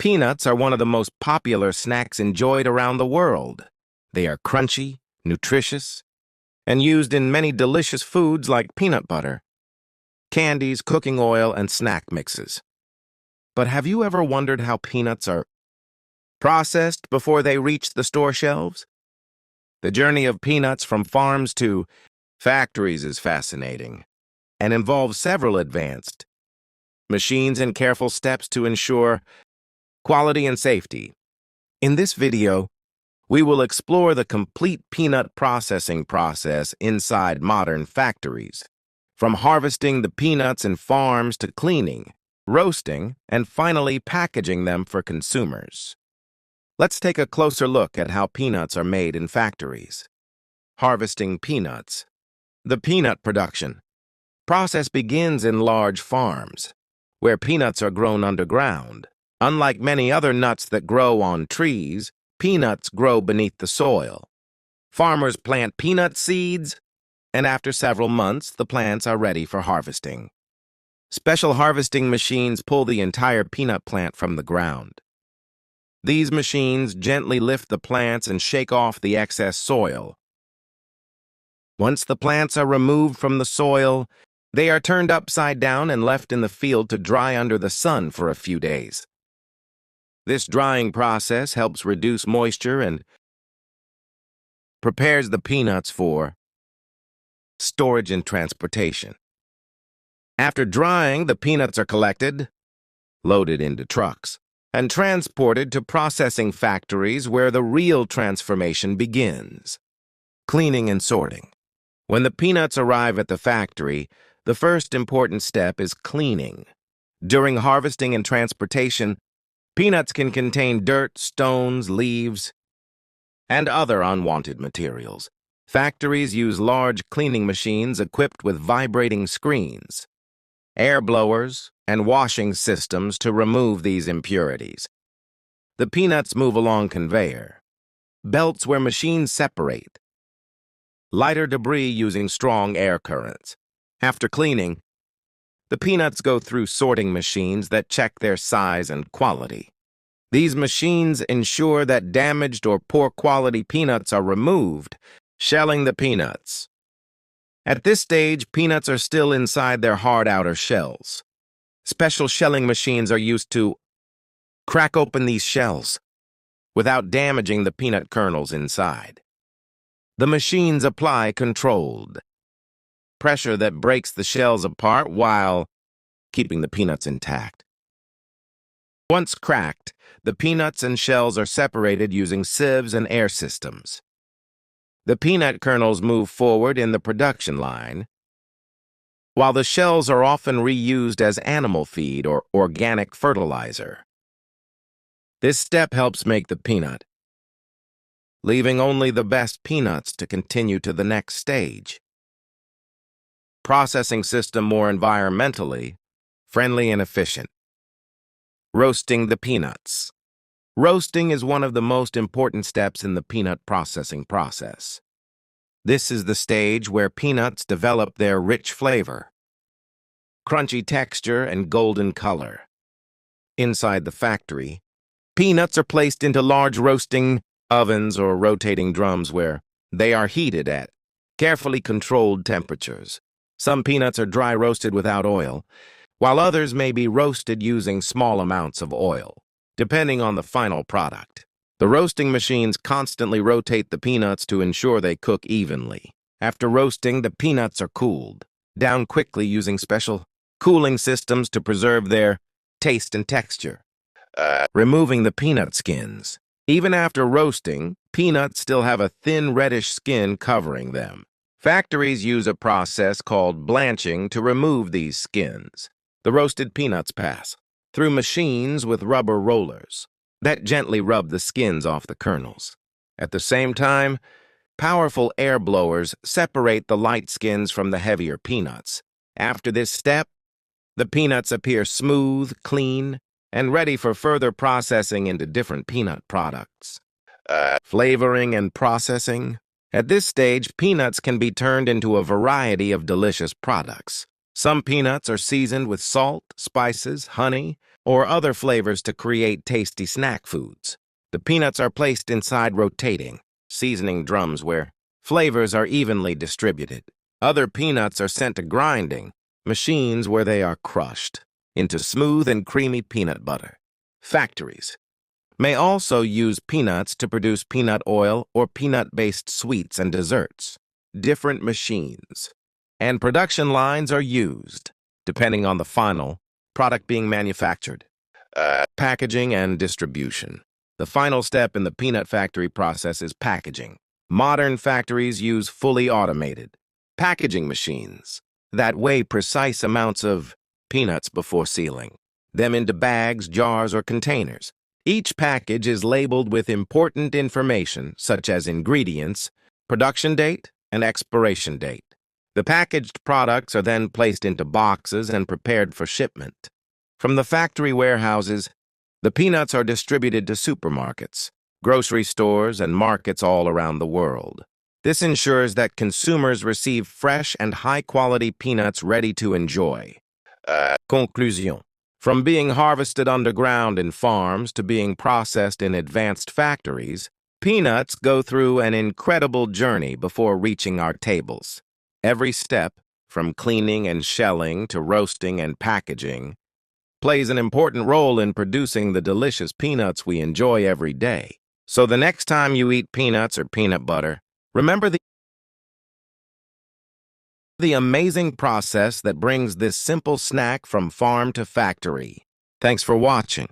Peanuts are one of the most popular snacks enjoyed around the world. They are crunchy, nutritious, and used in many delicious foods like peanut butter, candies, cooking oil, and snack mixes. But have you ever wondered how peanuts are processed before they reach the store shelves? The journey of peanuts from farms to factories is fascinating and involves several advanced machines and careful steps to ensure quality and safety. In this video, we will explore the complete peanut processing process inside modern factories, from harvesting the peanuts in farms to cleaning, roasting, and finally packaging them for consumers. Let's take a closer look at how peanuts are made in factories. Harvesting peanuts. The peanut production process begins in large farms, where peanuts are grown underground. Unlike many other nuts that grow on trees, peanuts grow beneath the soil. Farmers plant peanut seeds, and after several months, the plants are ready for harvesting. Special harvesting machines pull the entire peanut plant from the ground. These machines gently lift the plants and shake off the excess soil. Once the plants are removed from the soil, they are turned upside down and left in the field to dry under the sun for a few days. This drying process helps reduce moisture and prepares the peanuts for storage and transportation. After drying, the peanuts are collected, loaded into trucks, and transported to processing factories where the real transformation begins. Cleaning and sorting. When the peanuts arrive at the factory, the first important step is cleaning. During harvesting and transportation, peanuts can contain dirt, stones, leaves, and other unwanted materials. Factories use large cleaning machines equipped with vibrating screens, air blowers, and washing systems to remove these impurities. The peanuts move along conveyor belts where machines separate lighter debris using strong air currents. After cleaning, the peanuts go through sorting machines that check their size and quality. These machines ensure that damaged or poor quality peanuts are removed, shelling the peanuts. At this stage, peanuts are still inside their hard outer shells. Special shelling machines are used to crack open these shells without damaging the peanut kernels inside. The machines apply controlled pressure that breaks the shells apart while keeping the peanuts intact. Once cracked, the peanuts and shells are separated using sieves and air systems. The peanut kernels move forward in the production line, while the shells are often reused as animal feed or organic fertilizer. This step helps make the peanut, leaving only the best peanuts to continue to the next stage. Processing system more environmentally friendly and efficient. Roasting the peanuts. Roasting is one of the most important steps in the peanut processing process. This is the stage where peanuts develop their rich flavor, crunchy texture, and golden color. Inside the factory, peanuts are placed into large roasting ovens or rotating drums where they are heated at carefully controlled temperatures. Some peanuts are dry roasted without oil, while others may be roasted using small amounts of oil, depending on the final product. The roasting machines constantly rotate the peanuts to ensure they cook evenly. After roasting, the peanuts are cooled down quickly using special cooling systems to preserve their taste and texture. Removing the peanut skins. Even after roasting, peanuts still have a thin reddish skin covering them. Factories use a process called blanching to remove these skins. The roasted peanuts pass through machines with rubber rollers that gently rub the skins off the kernels. At the same time, powerful air blowers separate the light skins from the heavier peanuts. After this step, the peanuts appear smooth, clean, and ready for further processing into different peanut products. Flavoring and processing. At this stage, peanuts can be turned into a variety of delicious products. Some peanuts are seasoned with salt, spices, honey, or other flavors to create tasty snack foods. The peanuts are placed inside rotating, seasoning drums where flavors are evenly distributed. Other peanuts are sent to grinding machines where they are crushed into smooth and creamy peanut butter. Factories may also use peanuts to produce peanut oil or peanut-based sweets and desserts. Different machines and production lines are used, depending on the final product being manufactured. Packaging and distribution. The final step in the peanut factory process is packaging. Modern factories use fully automated packaging machines that weigh precise amounts of peanuts before sealing them into bags, jars, or containers. Each package is labeled with important information such as ingredients, production date, and expiration date. The packaged products are then placed into boxes and prepared for shipment. From the factory warehouses, the peanuts are distributed to supermarkets, grocery stores, and markets all around the world. This ensures that consumers receive fresh and high-quality peanuts ready to enjoy. Conclusion. From being harvested underground in farms to being processed in advanced factories, peanuts go through an incredible journey before reaching our tables. Every step, from cleaning and shelling to roasting and packaging, plays an important role in producing the delicious peanuts we enjoy every day. So the next time you eat peanuts or peanut butter, remember the amazing process that brings this simple snack from farm to factory. Thanks for watching.